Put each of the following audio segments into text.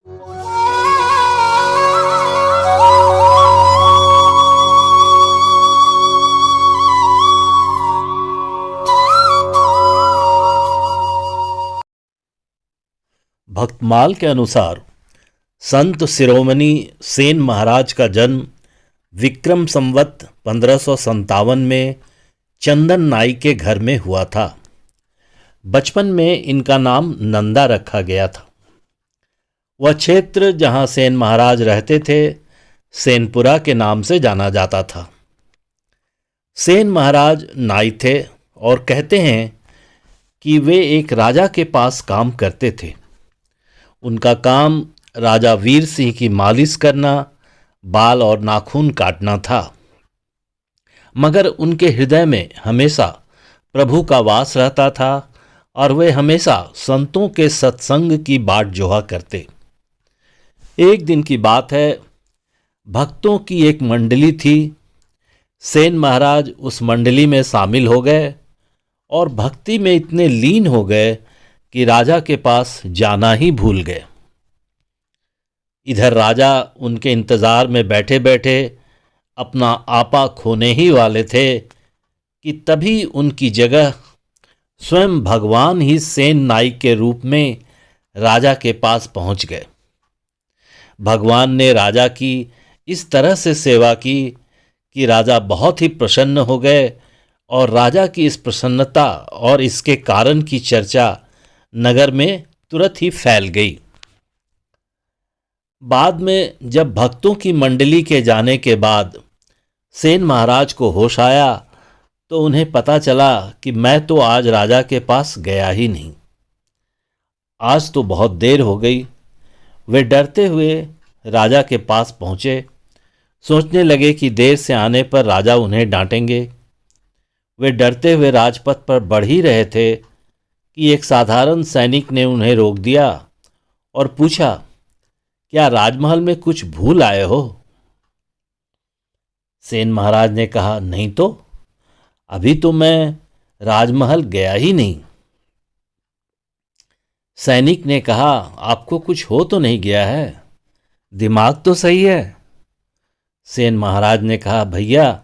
भक्तमाल के अनुसार संत शिरोमणि सेन महाराज का जन्म विक्रम संवत 1557 में चंदन नाई के घर में हुआ था। बचपन में इनका नाम नंदा रखा गया था। वह क्षेत्र जहां सेन महाराज रहते थे सेनपुरा के नाम से जाना जाता था। सेन महाराज नाई थे और कहते हैं कि वे एक राजा के पास काम करते थे। उनका काम राजा वीर सिंह की मालिश करना, बाल और नाखून काटना था। मगर उनके हृदय में हमेशा प्रभु का वास रहता था और वे हमेशा संतों के सत्संग की बाट जोहा करते। एक दिन की बात है, भक्तों की एक मंडली थी। सेन महाराज उस मंडली में शामिल हो गए और भक्ति में इतने लीन हो गए कि राजा के पास जाना ही भूल गए। इधर राजा उनके इंतजार में बैठे बैठे अपना आपा खोने ही वाले थे कि तभी उनकी जगह स्वयं भगवान ही सेन नाई के रूप में राजा के पास पहुंच गए। भगवान ने राजा की इस तरह से सेवा की कि राजा बहुत ही प्रसन्न हो गए और राजा की इस प्रसन्नता और इसके कारण की चर्चा नगर में तुरंत ही फैल गई। बाद में जब भक्तों की मंडली के जाने के बाद सेन महाराज को होश आया तो उन्हें पता चला कि मैं तो आज राजा के पास गया ही नहीं। आज तो बहुत देर हो गई। वे डरते हुए राजा के पास पहुंचे। सोचने लगे कि देर से आने पर राजा उन्हें डांटेंगे। वे डरते हुए राजपथ पर बढ़ ही रहे थे कि एक साधारण सैनिक ने उन्हें रोक दिया और पूछा, क्या राजमहल में कुछ भूल आए हो? सेन महाराज ने कहा, नहीं तो, अभी तो मैं राजमहल गया ही नहीं। सैनिक ने कहा, आपको कुछ हो तो नहीं गया है? दिमाग तो सही है। सेन महाराज ने कहा, भैया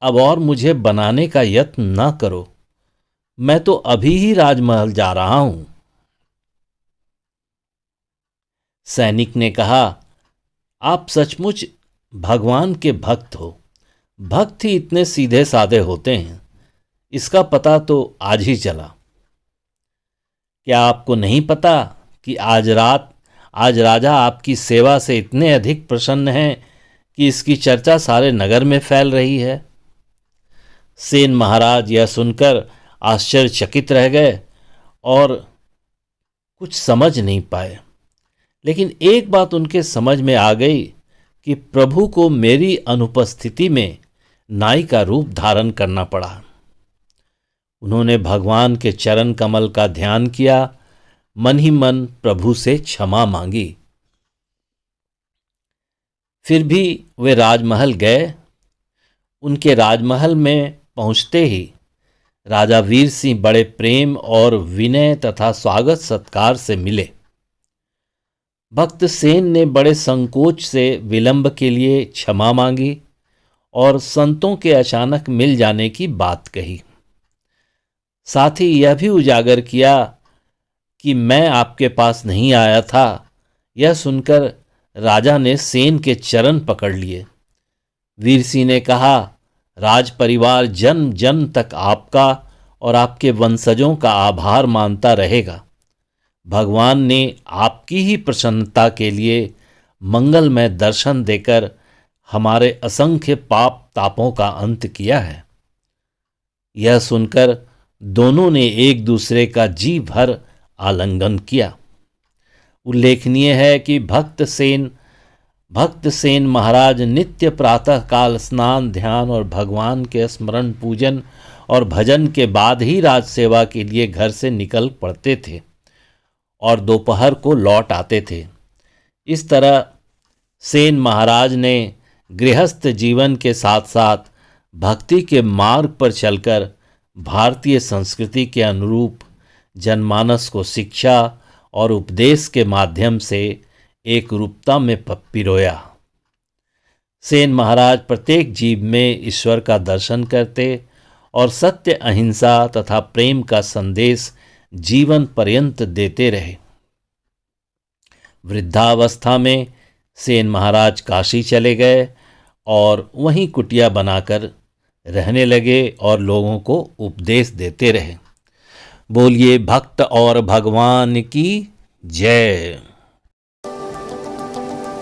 अब और मुझे बनाने का यत्न न करो, मैं तो अभी ही राजमहल जा रहा हूं। सैनिक ने कहा, आप सचमुच भगवान के भक्त हो। भक्त ही इतने सीधे साधे होते हैं, इसका पता तो आज ही चला। क्या आपको नहीं पता कि आज राजा आपकी सेवा से इतने अधिक प्रसन्न हैं कि इसकी चर्चा सारे नगर में फैल रही है? सेन महाराज यह सुनकर आश्चर्यचकित रह गए और कुछ समझ नहीं पाए। लेकिन एक बात उनके समझ में आ गई कि प्रभु को मेरी अनुपस्थिति में नाई का रूप धारण करना पड़ा। उन्होंने भगवान के चरण कमल का ध्यान किया, मन ही मन प्रभु से क्षमा मांगी। फिर भी वे राजमहल गए। उनके राजमहल में पहुंचते ही राजा वीर सिंह बड़े प्रेम और विनय तथा स्वागत सत्कार से मिले। भक्त सेन ने बड़े संकोच से विलंब के लिए क्षमा मांगी और संतों के अचानक मिल जाने की बात कही। साथ ही यह भी उजागर किया कि मैं आपके पास नहीं आया था। यह सुनकर राजा ने सेन के चरण पकड़ लिए। वीर सिंह ने कहा, राज परिवार जन्म जन्म तक आपका और आपके वंशजों का आभार मानता रहेगा। भगवान ने आपकी ही प्रसन्नता के लिए मंगलमय दर्शन देकर हमारे असंख्य पाप तापों का अंत किया है। यह सुनकर दोनों ने एक दूसरे का जी भर आलिंगन किया। उल्लेखनीय है कि भक्त सेन महाराज नित्य प्रातः काल स्नान ध्यान और भगवान के स्मरण पूजन और भजन के बाद ही राज सेवा के लिए घर से निकल पड़ते थे और दोपहर को लौट आते थे। इस तरह सेन महाराज ने गृहस्थ जीवन के साथ साथ भक्ति के मार्ग पर चलकर भारतीय संस्कृति के अनुरूप जनमानस को शिक्षा और उपदेश के माध्यम से एक रूपता में पिरोया। सेन महाराज प्रत्येक जीव में ईश्वर का दर्शन करते और सत्य, अहिंसा तथा प्रेम का संदेश जीवन पर्यंत देते रहे। वृद्धावस्था में सेन महाराज काशी चले गए और वहीं कुटिया बनाकर रहने लगे और लोगों को उपदेश देते रहे। बोलिए भक्त और भगवान की जय।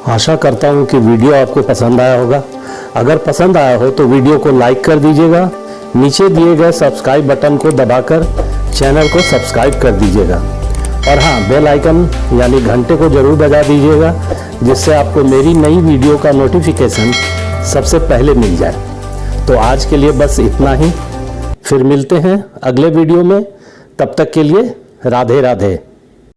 आशा करता हूँ कि वीडियो आपको पसंद आया होगा। अगर पसंद आया हो तो वीडियो को लाइक कर दीजिएगा। नीचे दिए गए सब्सक्राइब बटन को दबाकर चैनल को सब्सक्राइब कर दीजिएगा और हाँ, बेल आइकन यानी घंटे को जरूर बजा दीजिएगा, जिससे आपको मेरी नई वीडियो का नोटिफिकेशन सबसे पहले मिल जाए। तो आज के लिए बस इतना ही, फिर मिलते हैं अगले वीडियो में। तब तक के लिए राधे राधे।